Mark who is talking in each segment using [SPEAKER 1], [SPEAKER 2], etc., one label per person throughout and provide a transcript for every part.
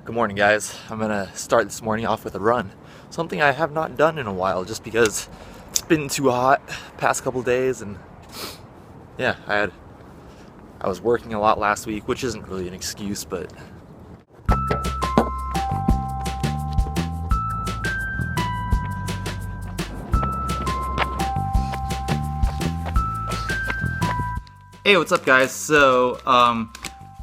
[SPEAKER 1] Good morning, guys. I'm gonna start this morning off with a run. Something I have not done in a while just because it's been too hot past couple days, and yeah, I was working a lot last week, which isn't really an excuse, but hey, what's up, guys? So, I'm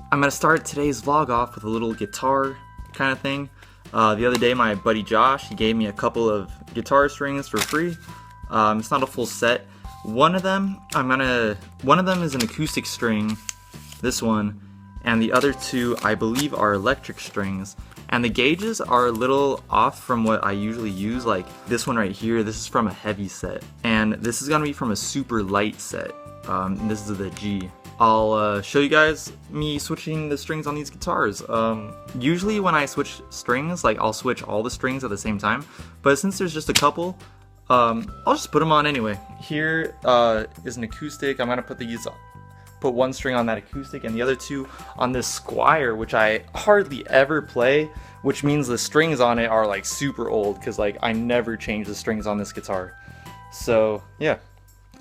[SPEAKER 1] gonna start today's vlog off with a little guitar kind of thing. The other day, my buddy Josh, he gave me a couple of guitar strings for free. It's not a full set. One of them is an acoustic string, this one, and the other two, I believe, are electric strings. And the gauges are a little off from what I usually use. Like this one right here, this is from a heavy set, and this is gonna be from a super light set. This is the G. I'll show you guys me switching the strings on these guitars. Usually when I switch strings, like I'll switch all the strings at the same time, but since there's just a couple, I'll just put them on anyway. Here is an acoustic. I'm gonna put one string on that acoustic and the other two on this Squire, which I hardly ever play, which means the strings on it are like super old because like I never change the strings on this guitar. So yeah,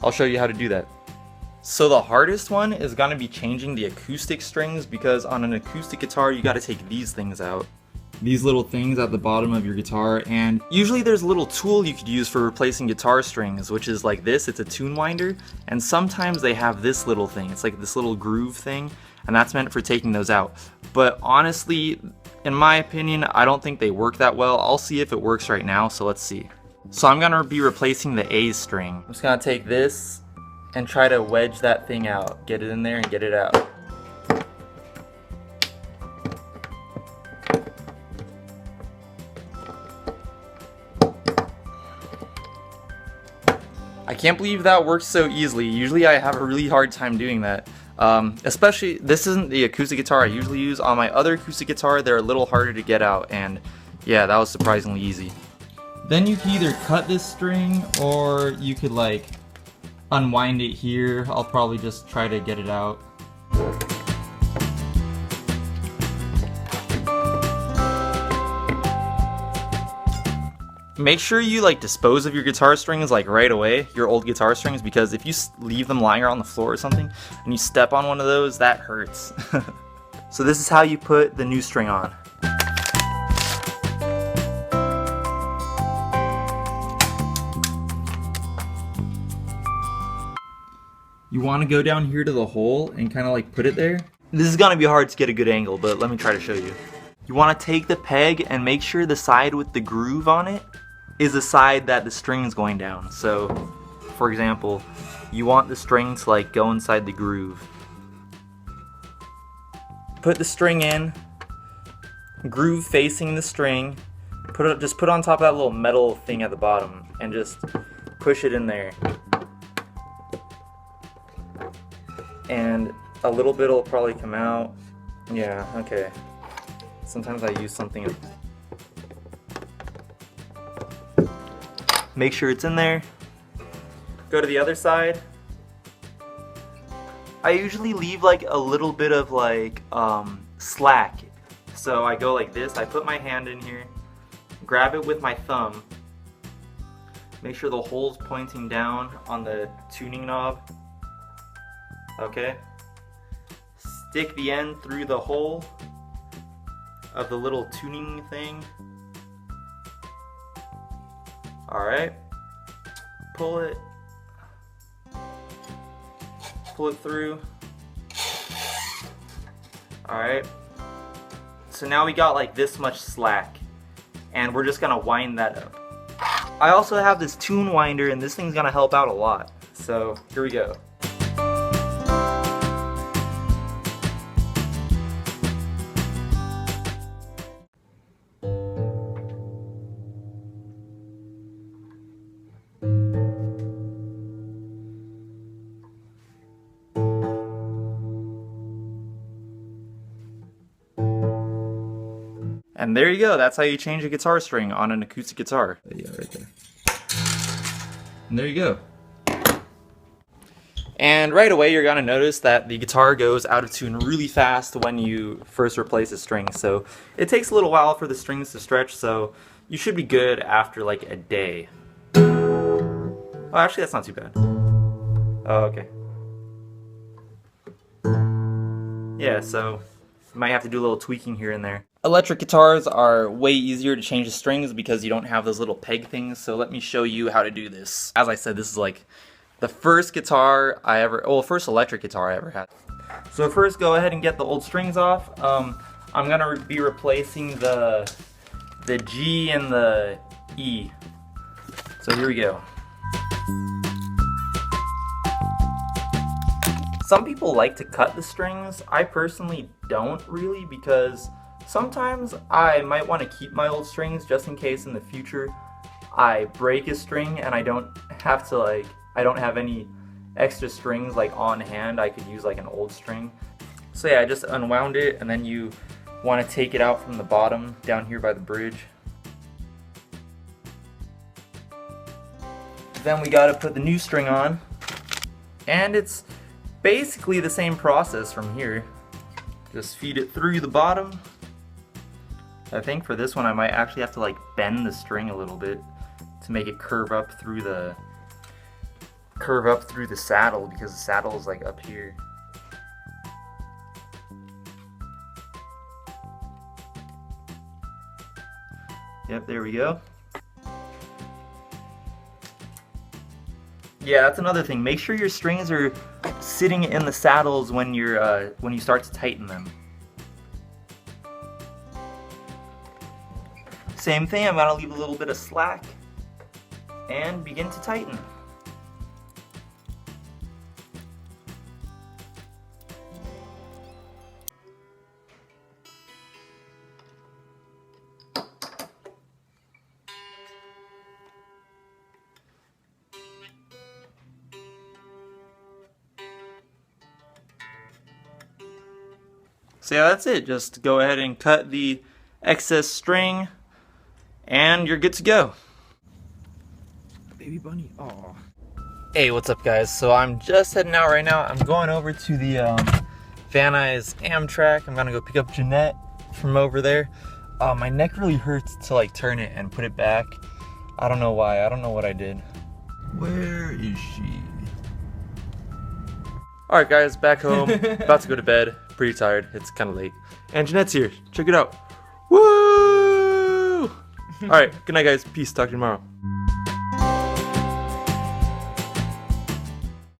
[SPEAKER 1] I'll show you how to do that. So the hardest one is gonna be changing the acoustic strings, because on an acoustic guitar you gotta take these things out. These little things at the bottom of your guitar, and usually there's a little tool you could use for replacing guitar strings, which is like this. It's a tune winder, and sometimes they have this little thing. It's like this little groove thing, and that's meant for taking those out. But honestly, in my opinion, I don't think they work that well. I'll see if it works right now, so let's see. So I'm gonna be replacing the A string. I'm just gonna take this and try to wedge that thing out. Get it in there and get it out. I can't believe that works so easily. Usually I have a really hard time doing that. Especially, this isn't the acoustic guitar I usually use. On my other acoustic guitar, they're a little harder to get out, and yeah, that was surprisingly easy. Then you can either cut this string, or you could like unwind it here. I'll probably just try to get it out. Make sure you like dispose of your guitar strings like right away, your old guitar strings, because if you leave them lying around the floor or something and you step on one of those, that hurts. So this is how you put the new string on. You want to go down here to the hole and kind of like put it there. This is gonna be hard to get a good angle, but let me try to show you. You want to take the peg and make sure the side with the groove on it is the side that the string is going down. So, for example, you want the string to like go inside the groove. Put the string in, groove facing the string. Just put on top of that little metal thing at the bottom and just push it in there. And a little bit will probably come out. Yeah, okay. Sometimes I use something. Make sure it's in there. Go to the other side. I usually leave like a little bit of like slack. So I go like this, I put my hand in here, grab it with my thumb, make sure the hole's pointing down on the tuning knob. Okay, stick the end through the hole of the little tuning thing. Alright, pull it through. Alright, so now we got like this much slack, and we're just gonna wind that up. I also have this tune winder, and this thing's gonna help out a lot. So here we go. And there you go, that's how you change a guitar string on an acoustic guitar. Yeah, right there. And there you go. And right away you're gonna notice that the guitar goes out of tune really fast when you first replace the strings. So it takes a little while for the strings to stretch, so you should be good after like a day. Oh, actually that's not too bad. Oh, okay. Yeah, so you might have to do a little tweaking here and there. Electric guitars are way easier to change the strings because you don't have those little peg things, so let me show you how to do this. As I said, this is like the first first electric guitar I ever had. So first go ahead and get the old strings off. I'm gonna be replacing the G and the E. So here we go. Some people like to cut the strings. I personally don't really, because sometimes I might want to keep my old strings just in case in the future I break a string and I don't have any extra strings like on hand. I could use like an old string. So yeah, I just unwound it, and then you want to take it out from the bottom down here by the bridge. Then we gotta put the new string on, and it's basically the same process from here. Just feed it through the bottom. I think for this one I might actually have to like bend the string a little bit to make it curve up through the saddle, because the saddle is like up here. Yep, there we go. Yeah, that's another thing. Make sure your strings are sitting in the saddles when you start to tighten them. Same thing, I'm gonna leave a little bit of slack and begin to tighten. So yeah, that's it. Just go ahead and cut the excess string and you're good to go. Baby bunny, aw. Hey, what's up guys? So I'm just heading out right now. I'm going over to the Van Nuys Amtrak. I'm gonna go pick up Jeanette from over there. My neck really hurts to like turn it and put it back. I don't know why. I don't know what I did. Where is she? Alright guys, back home. About to go to bed. Pretty tired. It's kind of late. And Jeanette's here. Check it out. Woo! Alright, good night guys. Peace. Talk to you tomorrow.